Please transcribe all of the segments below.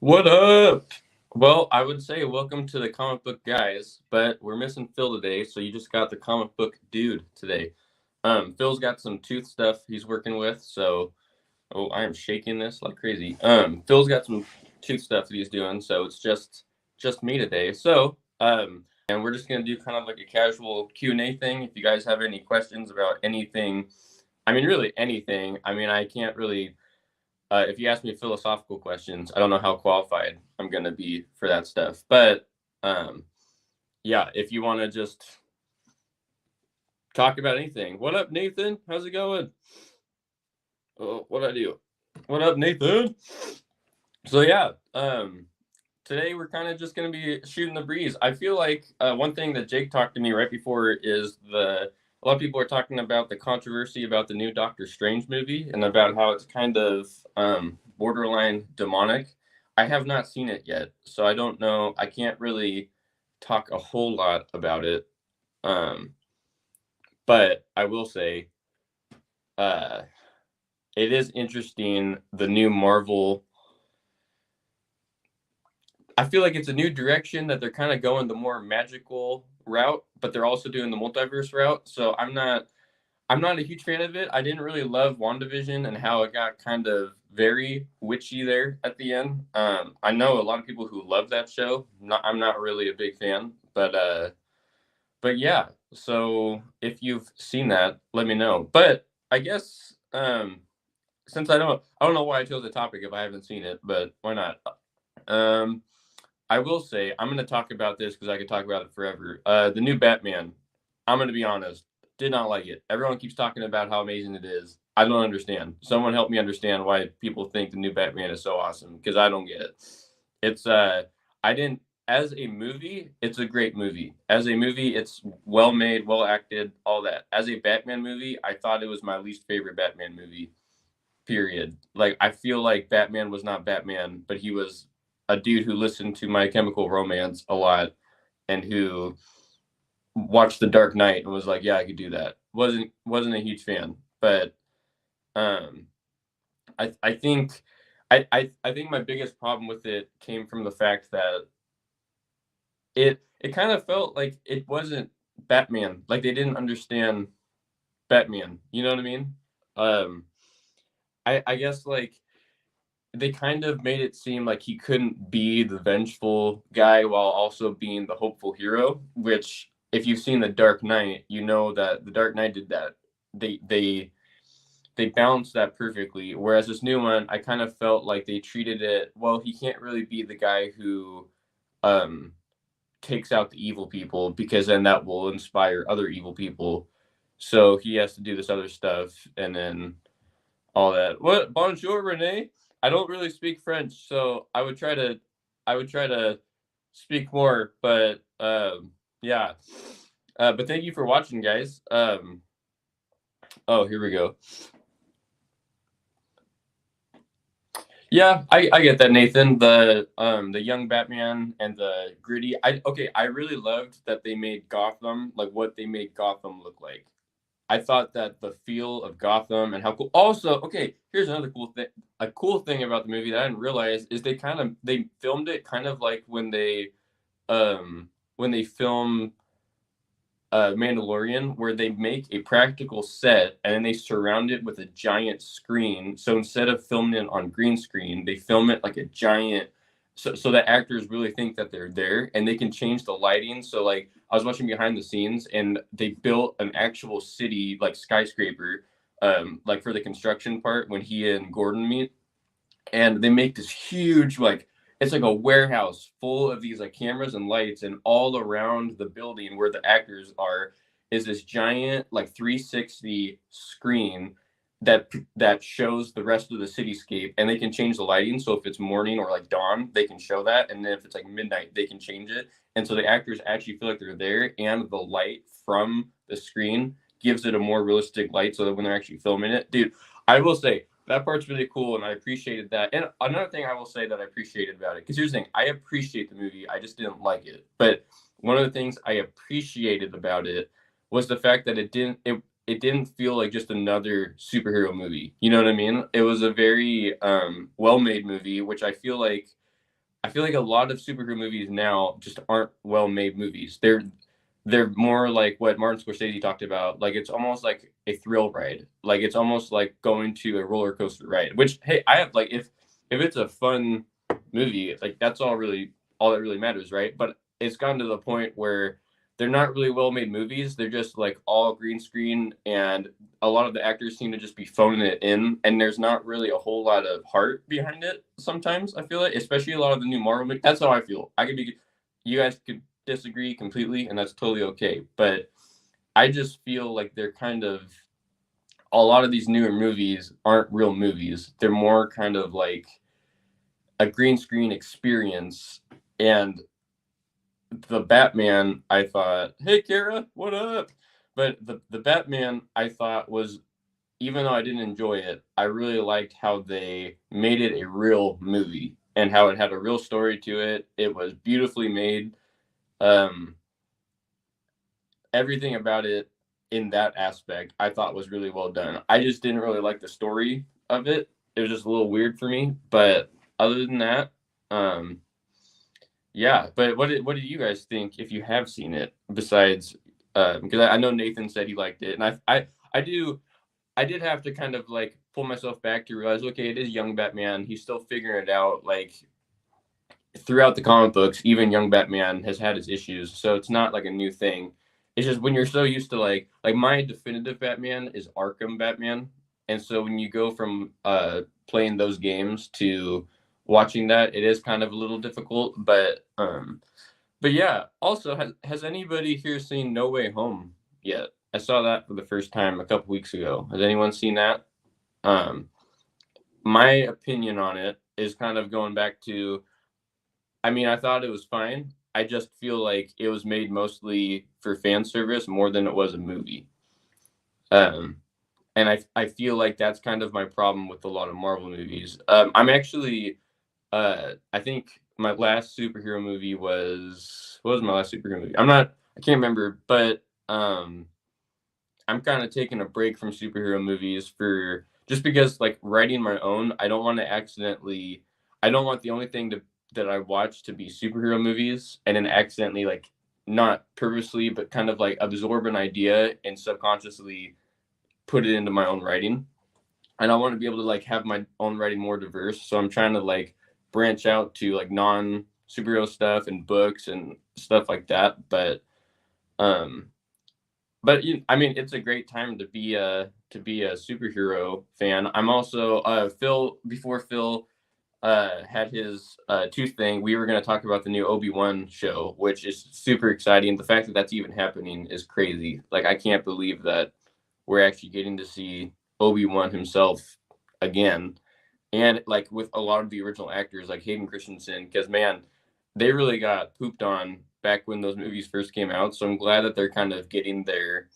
What up? Well, I would say welcome to the comic book guys, but we're missing Phil today, so you just got the comic book dude today. Phil's got some tooth stuff he's working with, so I am shaking this like crazy. Phil's got some tooth stuff that he's doing, so it's just me today. And we're just gonna do kind of like a casual Q&A thing. If you guys have any questions about anything, I mean, really anything. I mean, I can't really if you ask me philosophical questions, I don't know how qualified I'm going to be for that stuff. But um, yeah, if you want to just talk about anything. What up, Nathan? How's it going? Oh, what I do? What up, Nathan? So yeah, today we're kind of just going to be shooting the breeze. I feel like one thing that Jake talked to me right before is a lot of people are talking about the controversy about the new Doctor Strange movie and about how it's kind of borderline demonic. I have not seen it yet, so I don't know. I can't really talk a whole lot about it. Um, but I will say uh, it is interesting. The new Marvel, I feel like it's a new direction that they're kind of going the more magical route, but they're also doing the multiverse route. So I'm not a huge fan of it. I didn't really love WandaVision and how it got kind of very witchy there at the end. I know a lot of people who love that show. I'm not really a big fan, but yeah. So if you've seen that, let me know. But I guess since I don't know why I chose the topic if I haven't seen it, but why not? Um, I will say I'm going to talk about this because I could talk about it forever. The new Batman. I'm going to be honest. Did not like it. Everyone keeps talking about how amazing it is. I don't understand. Someone help me understand why people think the new Batman is so awesome because I don't get it. It's I didn't as a movie, it's a great movie. As a movie, it's well made, well acted, all that. As a Batman movie, I thought it was my least favorite Batman movie. Period. Like I feel like Batman was not Batman, but he was a dude who listened to My Chemical Romance a lot and who watched The Dark Knight and was like, "Yeah, I could do that." Wasn't a huge fan, but um, I think I think my biggest problem with it came from the fact that it kind of felt like it wasn't Batman. Like they didn't understand Batman. You know what I mean? Um, I guess like they kind of made it seem like he couldn't be the vengeful guy while also being the hopeful hero, which if you've seen The Dark Knight, you know that The Dark Knight did that. They balanced that perfectly. Whereas this new one, I kind of felt like they treated it, well, he can't really be the guy who um takes out the evil people because then that will inspire other evil people. So he has to do this other stuff and then all that. What bonjour, Renee? I don't really speak French, so I would try to speak more, but yeah. But thank you for watching, guys. Oh, here we go. Yeah, I get that, Nathan. The young Batman and the gritty. I really loved that they made Gotham like what they made Gotham look like. I thought that the feel of Gotham and how cool. Also, okay, here's another cool thing. A cool thing about the movie that I didn't realize is they filmed it kind of like when they film Mandalorian, where they make a practical set and then they surround it with a giant screen. So instead of filming it on green screen, they film it like a giant. So that actors really think that they're there and they can change the lighting. So like I was watching behind the scenes and they built an actual city like skyscraper, like for the construction part when he and Gordon meet, and they make this huge like it's like a warehouse full of these like cameras and lights, and all around the building where the actors are is this giant like 360 screen that shows the rest of the cityscape, and they can change the lighting. So if it's morning or like dawn, they can show that, and then if it's like midnight, they can change it. And so the actors actually feel like they're there, and the light from the screen gives it a more realistic light so that when they're actually filming it, dude, I will say that part's really cool, and I appreciated that. And another thing I will say that I appreciated about it, because here's the thing, I appreciate the movie, I just didn't like it. But one of the things I appreciated about it was the fact that it didn't feel like just another superhero movie. You know what I mean? It was a very well made movie, which I feel like I feel like a lot of superhero movies now just aren't well made movies. They're more like what Martin Scorsese talked about. Like it's almost like a thrill ride. Like it's almost like going to a roller coaster ride. Which hey, I have like if it's a fun movie, like that's all that really matters, right? But it's gotten to the point where they're not really well made movies. They're just like all green screen, and a lot of the actors seem to just be phoning it in, and there's not really a whole lot of heart behind it. Sometimes I feel like, especially a lot of the new Marvel movies. That's how I feel. You guys could disagree completely, and that's totally okay. But I just feel like they're kind of a lot of these newer movies aren't real movies. They're more kind of like a green screen experience. And the Batman, I thought, hey Kara, what up? But the Batman, I thought was, even though I didn't enjoy it, I really liked how they made it a real movie and how it had a real story to it. It was beautifully made. Um, Everything about it in that aspect I thought was really well done. I just didn't really like the story of it. It was just a little weird for me. But other than that, um, yeah. But what do you guys think if you have seen it? Besides, because I know Nathan said he liked it, and I did have to kind of like pull myself back to realize, okay, it is young Batman. He's still figuring it out. Like throughout the comic books, even young Batman has had his issues, so it's not like a new thing. It's just when you're so used to like my definitive Batman is Arkham Batman, and so when you go from playing those games to watching that, it is kind of a little difficult. But yeah. Also, has anybody here seen No Way Home yet? I saw that for the first time a couple weeks ago. Has anyone seen that? Um, my opinion on it is kind of going back to, I mean, I thought it was fine. I just feel like it was made mostly for fan service more than it was a movie. Um, and I feel like that's kind of my problem with a lot of Marvel movies. I'm actually, I think my last superhero movie was, what was my last superhero movie? I can't remember, but I'm kind of taking a break from superhero movies for just because like writing my own, I don't want the only thing that I watch to be superhero movies and then accidentally like not purposely but kind of like absorb an idea and subconsciously put it into my own writing. And I want to be able to like have my own writing more diverse. So I'm trying to like branch out to like non superhero stuff and books and stuff like that. Um but I mean, it's a great time to be a superhero fan. I'm also Phil. Before Phil had his tooth thing, we were going to talk about the new Obi-Wan show, which is super exciting. The fact that that's even happening is crazy. Like I can't believe that we're actually getting to see Obi-Wan himself again, and like with a lot of the original actors like Hayden Christensen, because man, they really got pooped on back when those movies first came out. So I'm glad that they're kind of getting their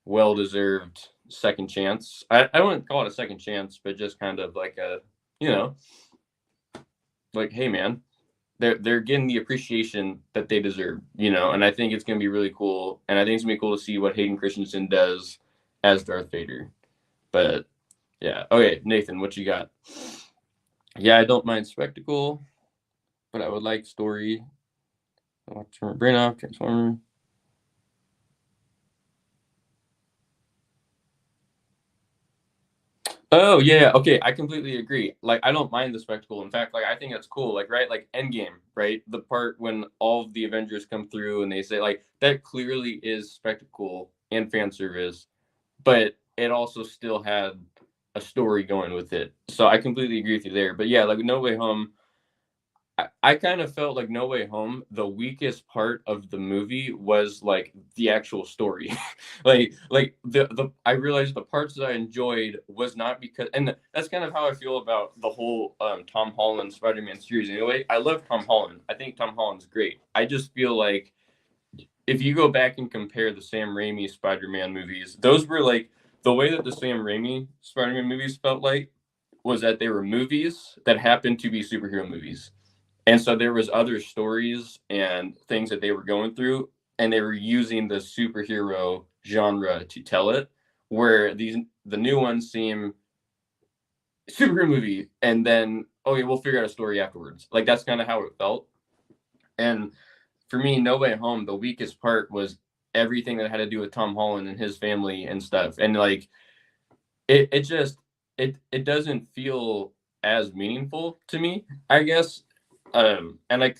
well-deserved second chance. I wouldn't call it a second chance, but just kind of like a, you know, like, hey man, they're getting the appreciation that they deserve, you know. And I think it's gonna be really cool. And I think it's gonna be cool to see what Hayden Christensen does as Darth Vader. But yeah, okay, Nathan, what you got? Yeah, I don't mind spectacle, but I would like story. I want to turn my brain off, Transformer. Oh yeah, okay, I completely agree. Like I don't mind the spectacle. In fact, like I think that's cool. Like right, like Endgame, right? The part when all of the Avengers come through and they say like that clearly is spectacle and fan service, but it also still had a story going with it. So I completely agree with you there. But yeah, like No Way Home, I kind of felt like No Way Home, the weakest part of the movie was like the actual story. like the I realized the parts that I enjoyed was not because, and that's kind of how I feel about the whole Tom Holland Spider-Man series anyway. I love Tom Holland. I think Tom Holland's great. I just feel like if you go back and compare the Sam Raimi Spider-Man movies, those were like the way that the Sam Raimi Spider-Man movies felt like was that they were movies that happened to be superhero movies. And so there was other stories and things that they were going through, and they were using the superhero genre to tell it. Where the new ones seem superhero movie, and then oh yeah, we'll figure out a story afterwards. Like that's kind of how it felt. And for me, No Way Home, the weakest part was everything that had to do with Tom Holland and his family and stuff. And like it just it doesn't feel as meaningful to me, I guess. And I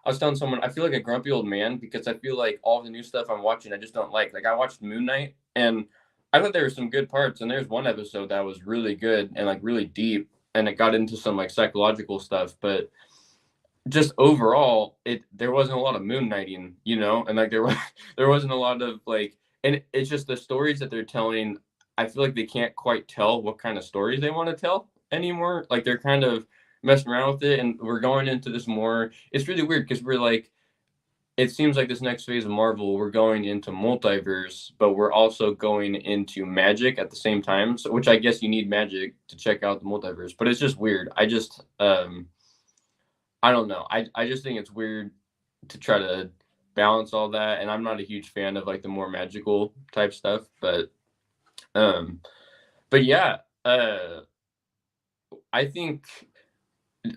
was telling someone I feel like a grumpy old man because I feel like all the new stuff I'm watching I just don't like. Like I watched Moon Knight and I thought there were some good parts and there's one episode that was really good and like really deep and it got into some like psychological stuff, but just overall it there wasn't a lot of moon knighting, and like there wasn't a lot of like, and it's just the stories that they're telling. I feel like they can't quite tell what kind of stories they want to tell anymore. Like they're kind of messing around with it, and we're going into this more. It's really weird because we're like, it seems like this next phase of Marvel, we're going into multiverse, but we're also going into magic at the same time. So, which I guess you need magic to check out the multiverse, but it's just weird. I don't know. I just think it's weird to try to balance all that, and I'm not a huge fan of like the more magical type stuff, um but yeah, I think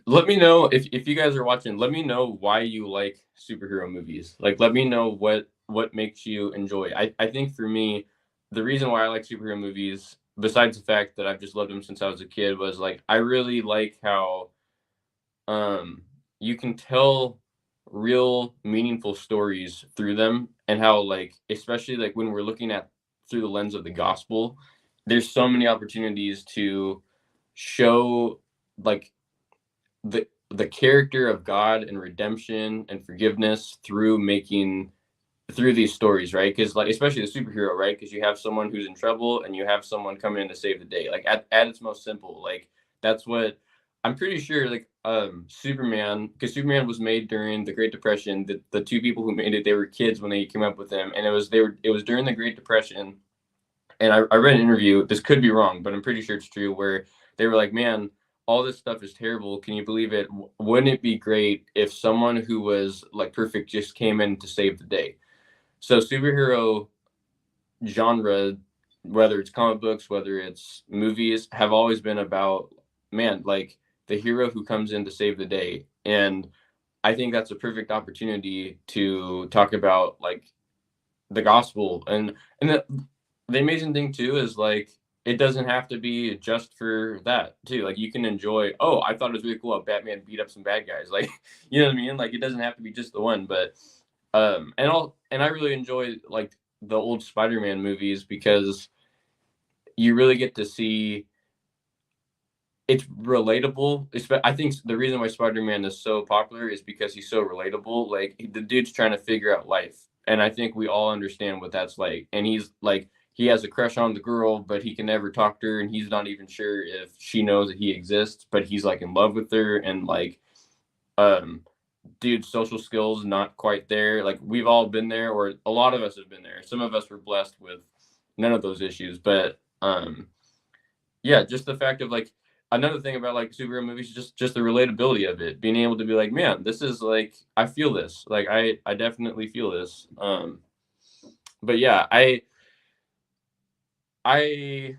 let me know if you guys are watching, let me know why you like superhero movies. Like let me know what makes you enjoy. I think for me, the reason why I like superhero movies, besides the fact that I've just loved them since I was a kid, was like I really like how um you can tell real meaningful stories through them, and how like especially like when we're looking at through the lens of the gospel, there's so many opportunities to show like the character of God and redemption and forgiveness through these stories, right? Because like especially the superhero, right? Because you have someone who's in trouble and you have someone coming in to save the day. Like at its most simple, like that's what I'm pretty sure. Like Superman, because Superman was made during the Great Depression. The two people who made it, they were kids when they came up with him, and it was during the Great Depression. And I read an interview. This could be wrong, but I'm pretty sure it's true. Where they were like, "Man, all this stuff is terrible. Can you believe it? Wouldn't it be great if someone who was like perfect just came in to save the day?" So superhero genre, whether it's comic books, whether it's movies, have always been about, man, like the hero who comes in to save the day. And I think that's a perfect opportunity to talk about like the gospel. And the amazing thing too is like it doesn't have to be just for that too. Like you can enjoy, oh, I thought it was really cool how Batman beat up some bad guys. Like, you know what I mean? Like it doesn't have to be just the one, but and I really enjoy like the old Spider-Man movies because you really get to see it's relatable. I think the reason why Spider-Man is so popular is because he's so relatable. Like the dude's trying to figure out life, and I think we all understand what that's like. And he's like he has a crush on the girl, but he can never talk to her, and he's not even sure if she knows that he exists. But he's like in love with her, and like um dude, social skills not quite there. Like we've all been there, or a lot of us have been there. Some of us were blessed with none of those issues, but yeah, just the fact of like another thing about like superhero movies, just the relatability of it, being able to be like, man, this is like I feel this, like I definitely feel this. But yeah, I I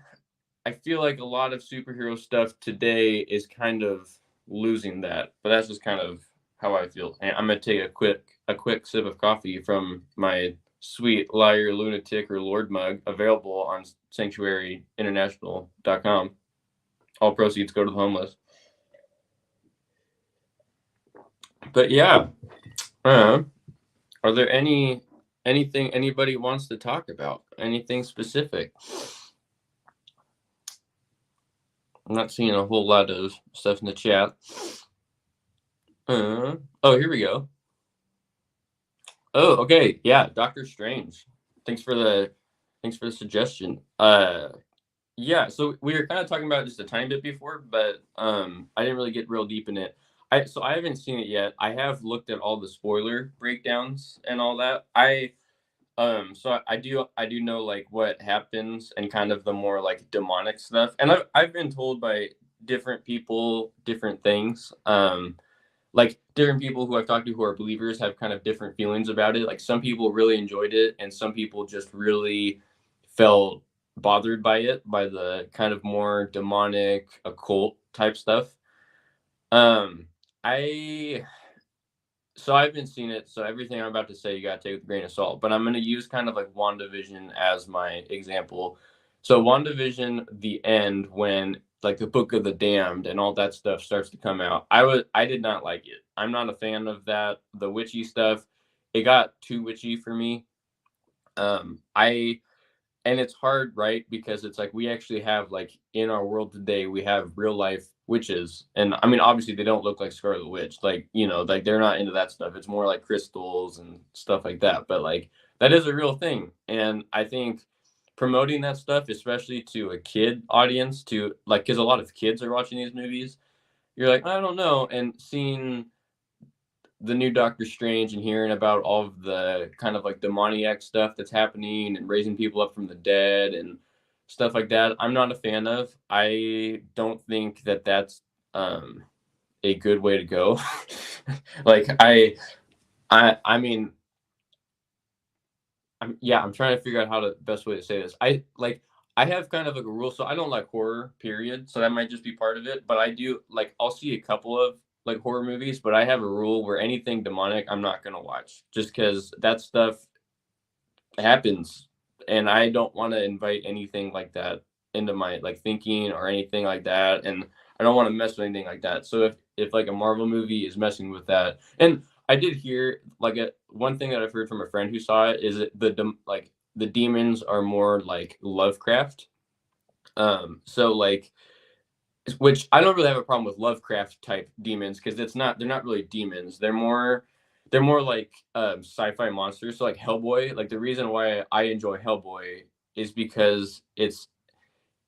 feel like a lot of superhero stuff today is kind of losing that, but that's just kind of how I feel. And I'm gonna take a quick sip of coffee from my sweet liar, lunatic, or lord mug, available on sanctuaryinternational.com. All proceeds go to the homeless. But yeah, uh, are there anything anybody wants to talk about? Anything specific? I'm not seeing a whole lot of stuff in the chat. Oh, here we go. Oh, okay. Yeah, Doctor Strange. Thanks for the thanks for the suggestion. Yeah, so we were kind of talking about it just a tiny bit before, but I didn't really get real deep in it. I haven't seen it yet. I have looked at all the spoiler breakdowns and all that. I do know like what happens and kind of the more like demonic stuff. And I've been told by different people different things. Like different people who I've talked to who are believers have kind of different feelings about it. Like some people really enjoyed it, and some people just really felt bothered by it, by the kind of more demonic occult type stuff. Um, I so I haven't seen it, so everything I'm about to say you gotta take with a grain of salt. But I'm gonna use kind of like WandaVision as my example. So WandaVision, the end when like the Book of the Damned and all that stuff starts to come out. I did not like it. I'm not a fan of that. The witchy stuff, it got too witchy for me. I and it's hard, right? Because it's like we actually have like in our world today, we have real life witches, and I mean, obviously they don't look like Scarlet Witch, like like they're not into that stuff. It's more like crystals and stuff like that. But like that is a real thing, and I think promoting that stuff, especially to a kid audience, to like because a lot of kids are watching these movies, you're like, I don't know, and seeing the new Doctor Strange and hearing about all of the kind of like demoniac stuff that's happening and raising people up from the dead and stuff like that, I'm not a fan of. I don't think that that's a good way to go. like I mean, I'm trying to figure out how to best way to say this. I have kind of like a rule, so I don't like horror, period. So that might just be part of it. But I do like I'll see a couple of like horror movies, but I have a rule where anything demonic I'm not gonna watch. Just because that stuff happens and I don't want to invite anything like that into my like thinking or anything like that. And I don't want to mess with anything like that. So if like a Marvel movie is messing with that, and I did hear like one thing that I've heard from a friend who saw it is that like the demons are more like Lovecraft. So like which I don't really have a problem with Lovecraft type demons because they're not really demons. They're more like sci-fi monsters. So like Hellboy, like the reason why I enjoy Hellboy is because it's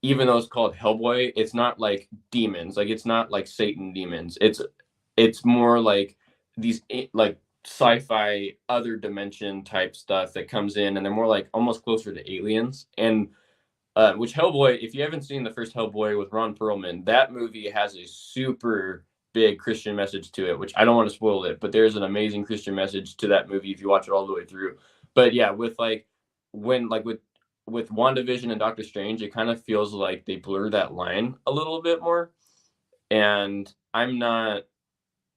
even though it's called Hellboy, it's not like demons. Like it's not like Satan demons. It's more like these like sci-fi other dimension type stuff that comes in and they're more like almost closer to aliens. And which Hellboy, if you haven't seen the first Hellboy with Ron Perlman, that movie has a super big Christian message to it, which I don't want to spoil it, but there's an amazing Christian message to that movie if you watch it all the way through. But yeah, with like when like with WandaVision and Doctor Strange, it kind of feels like they blur that line a little bit more. And I'm not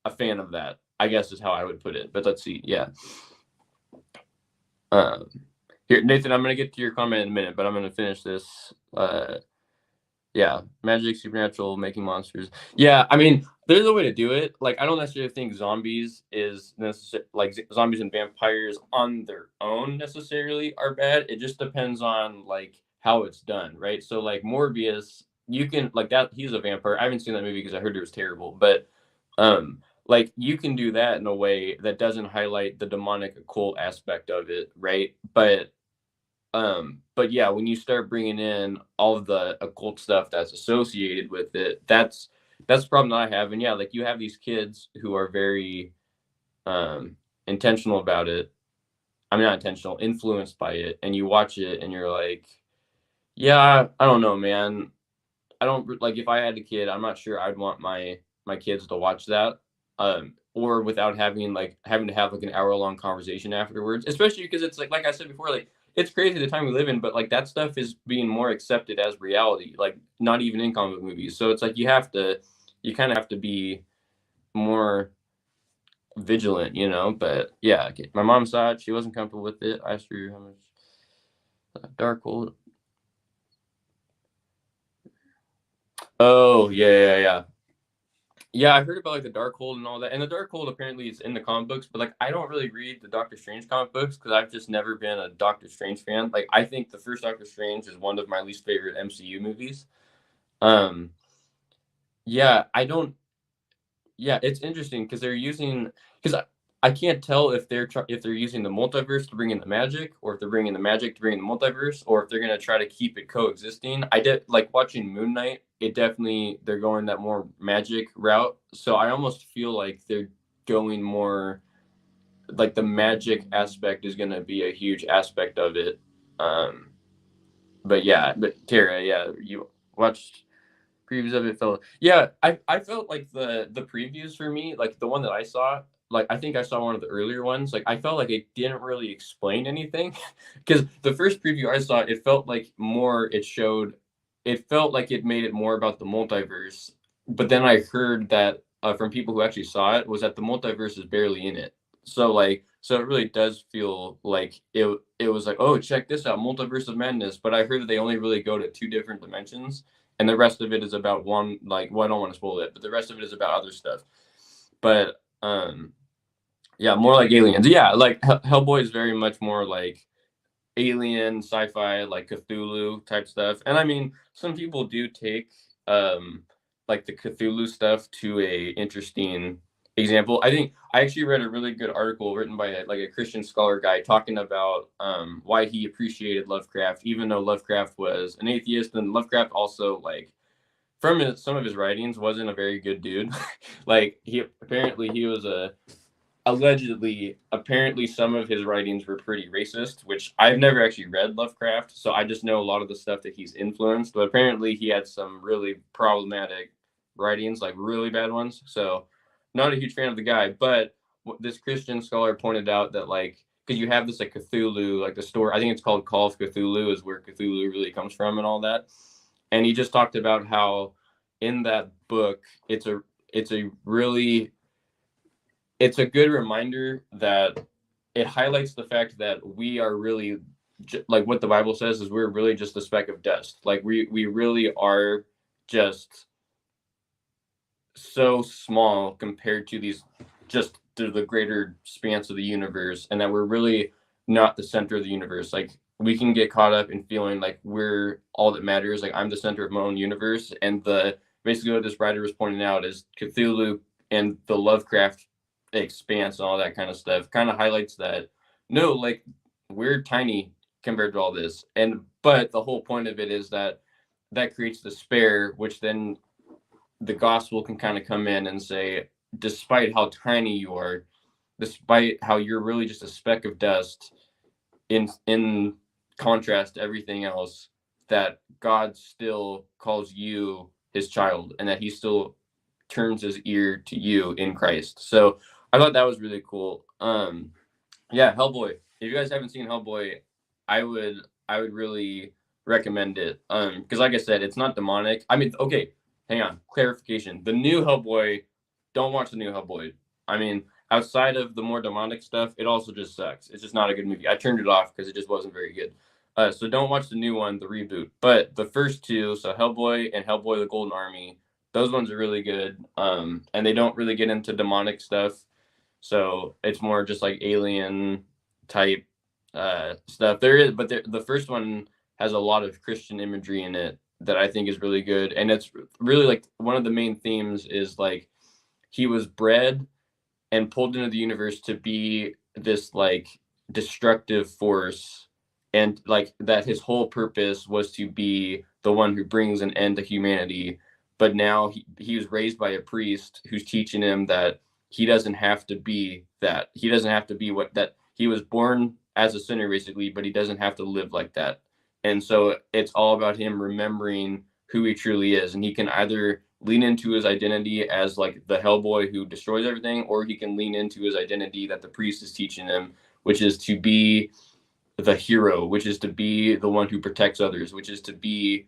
a fan of that, I guess is how I would put it. But let's see. Yeah. Um, Here, Nathan, I'm going to get to your comment in a minute, but I'm going to finish this. Yeah, magic, supernatural, making monsters. Yeah, I mean, there's a way to do it. Like, I don't necessarily think zombies is like zombies and vampires on their own necessarily are bad. It just depends on like how it's done, right? So like Morbius, you can like that. He's a vampire. I haven't seen that movie because I heard it was terrible, but like you can do that in a way that doesn't highlight the demonic occult aspect of it, right? But yeah, when you start bringing in all of the occult stuff that's associated with it, that's the problem that I have. And yeah, like you have these kids who are very intentional about it. I mean, not intentional, influenced by it, and you watch it and you're like, yeah, I don't know, man. I don't like if I had a kid, I'm not sure I'd want my kids to watch that. Or without having to have like an hour long conversation afterwards, especially because it's like I said before, like it's crazy the time we live in, but like that stuff is being more accepted as reality, like not even in comic movies. So it's like you kind of have to be more vigilant, But yeah, okay. My mom saw it, she wasn't comfortable with it. I asked her how much dark hole. Oh yeah. Yeah, I heard about like the Darkhold and all that. And the Darkhold apparently is in the comic books, but like I don't really read the Doctor Strange comic books because I've just never been a Doctor Strange fan. Like I think the first Doctor Strange is one of my least favorite MCU movies. Um, yeah, I don't. Yeah, it's interesting because they're using because I can't tell if if they're using the multiverse to bring in the magic, or if they're bringing the magic to bring in the multiverse, or if they're gonna try to keep it coexisting. I did like watching Moon Knight. It definitely they're going that more magic route. So I almost feel like they're going more like the magic aspect is gonna be a huge aspect of it. Um, but yeah, but Tara, yeah, you watched previews of it felt yeah I felt like the previews for me like the one that I saw like I think I saw one of the earlier ones like I felt like it didn't really explain anything because the first preview I saw it felt like more it felt like it made it more about the multiverse but then I heard that from people who actually saw it was that the multiverse is barely in it. So like, so it really does feel like it was like, oh, check this out, multiverse of madness. But I heard that they only really go to 2 different dimensions, and the rest of it is about one, like, well, I don't want to spoil it, but the rest of it is about other stuff. But yeah, more like aliens. Yeah, like Hellboy is very much more like alien sci-fi, like Cthulhu type stuff. And I mean, some people do take like the Cthulhu stuff to a interesting example. I think I actually read a really good article written by like a Christian scholar guy talking about why he appreciated Lovecraft, even though Lovecraft was an atheist, and Lovecraft also, like, from some of his writings, wasn't a very good dude. Like, he was a apparently some of his writings were pretty racist, which I've never actually read Lovecraft, so I just know a lot of the stuff that he's influenced. But apparently he had some really problematic writings, like really bad ones. So not a huge fan of the guy. But this Christian scholar pointed out that, like, because you have this like Cthulhu, like the story, I think it's called Call of Cthulhu, is where Cthulhu really comes from and all that. And he just talked about how in that book it's a really it's a good reminder that it highlights the fact that we are really, like what the Bible says, is we're really just a speck of dust. Like we really are just so small compared to these, just to the greater expanse of the universe, and that we're really not the center of the universe. Like, we can get caught up in feeling like we're all that matters. Like, I'm the center of my own universe. And basically what this writer was pointing out is Cthulhu and the Lovecraft expanse and all that kind of stuff kind of highlights that, no, like, we're tiny compared to all this. But the whole point of it is that creates despair, which then the gospel can kind of come in and say, despite how tiny you are, despite how you're really just a speck of dust in contrast to everything else, that God still calls you his child, and that he still turns his ear to you in Christ. So I thought that was really cool. Yeah, Hellboy. If you guys haven't seen Hellboy, I would really recommend it. Because like I said, it's not demonic. I mean, okay, hang on. Clarification. The new Hellboy, don't watch the new Hellboy. I mean, outside of the more demonic stuff, it also just sucks. It's just not a good movie. I turned it off because it just wasn't very good. So don't watch the new one, the reboot. But the first two, so Hellboy and Hellboy: The Golden Army, those ones are really good. And they don't really get into demonic stuff. So it's more just like alien type stuff. But the first one has a lot of Christian imagery in it that I think is really good. And it's really, like, one of the main themes is, like, he was bred and pulled into the universe to be this, like, destructive force, and, like, that his whole purpose was to be the one who brings an end to humanity. But now he was raised by a priest who's teaching him that he doesn't have to be that. He doesn't have to be that he was born as a sinner, basically, but he doesn't have to live like that. And so it's all about him remembering who he truly is. And he can either lean into his identity as, like, the Hellboy who destroys everything, or he can lean into his identity that the priest is teaching him, which is to be the hero, which is to be the one who protects others, which is to be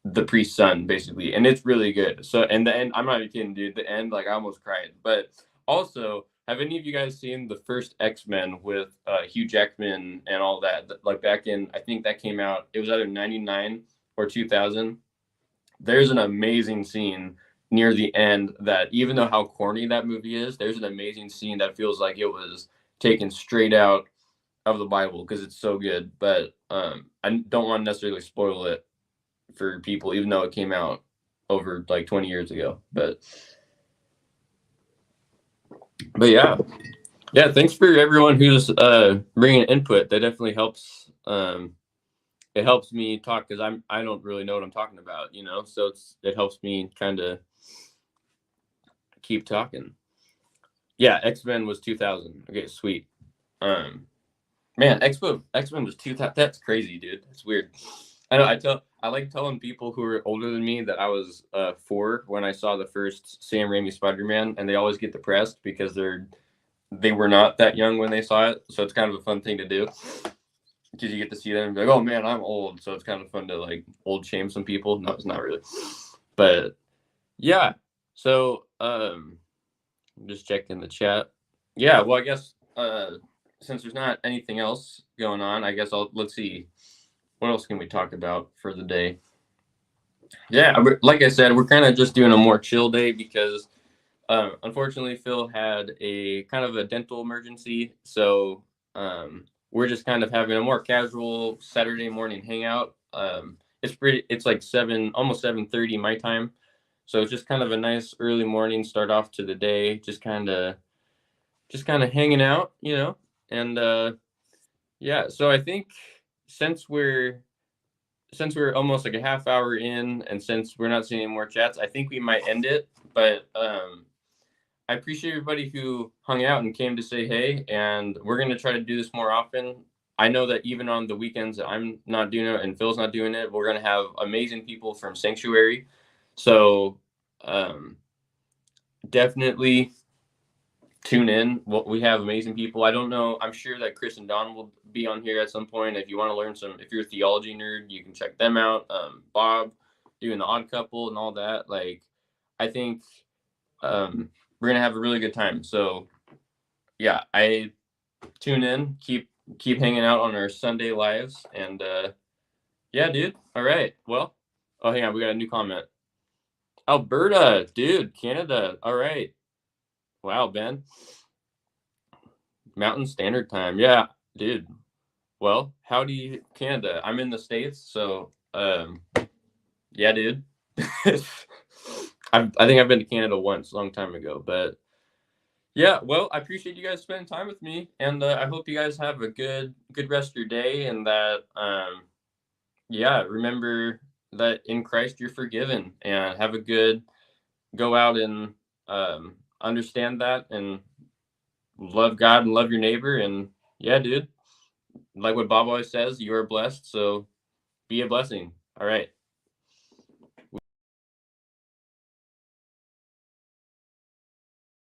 the priest's son, basically. And it's really good. So, and the end, I'm not even kidding, dude. The end, like, I almost cried. But also, have any of you guys seen the first X-Men with Hugh Jackman and all that? Like, back in, I think that came out, it was either 99 or 2000. There's an amazing scene near the end that, even though how corny that movie is, there's an amazing scene that feels like it was taken straight out of the Bible, because it's so good. But I don't want to necessarily spoil it for people, even though it came out over like 20 years ago. But yeah, thanks for everyone who's bringing input. That definitely helps. It helps me talk, because I don't really know what I'm talking about, so it helps me kind of keep talking. Yeah, X-Men was 2000. Okay, sweet. Man, X-Men was 2000. That's crazy, dude. That's weird. I know. I like telling people who are older than me that I was 4 when I saw the first Sam Raimi Spider-Man, and they always get depressed because they were not that young when they saw it. So it's kind of a fun thing to do, because you get to see them and be like, oh man, I'm old. So it's kind of fun to, like, old shame some people. No, it's not really. But yeah. So Just checking the chat. Yeah, well, I guess since there's not anything else going on, I guess let's see. What else can we talk about for the day? Yeah, like I said, we're kind of just doing a more chill day because unfortunately Phil had a kind of a dental emergency, so we're just kind of having a more casual Saturday morning hangout. It's like almost 7:30 my time, so it's just kind of a nice early morning start off to the day. Just kind of hanging out, and yeah. So I think since we're since we're almost like a half hour in, and since we're not seeing any more chats, I think we might end it. But I appreciate everybody who hung out and came to say hey, and we're gonna try to do this more often. I know that even on the weekends that I'm not doing it and Phil's not doing it, we're gonna have amazing people from Sanctuary. So definitely tune in. We have amazing people. I don't know. I'm sure that Chris and Don will be on here at some point. If you want to learn if you're a theology nerd, you can check them out. Bob doing the Odd Couple and all that. Like, I think we're gonna have a really good time. So yeah, I tune in. Keep hanging out on our Sunday lives, and yeah, dude. All right. Well, oh, hang on. We got a new comment. Alberta, dude. Canada. All right. Wow, Ben. Mountain Standard Time. Yeah, dude. Well, howdy, Canada. I'm in the States, so yeah, dude. I think I've been to Canada once, a long time ago, but yeah. Well, I appreciate you guys spending time with me, and I hope you guys have a good rest of your day, and that yeah, remember that in Christ you're forgiven, and have a good go out and understand that and love God and love your neighbor, and yeah, dude. Like what Bob always says, you are blessed, so be a blessing. All right.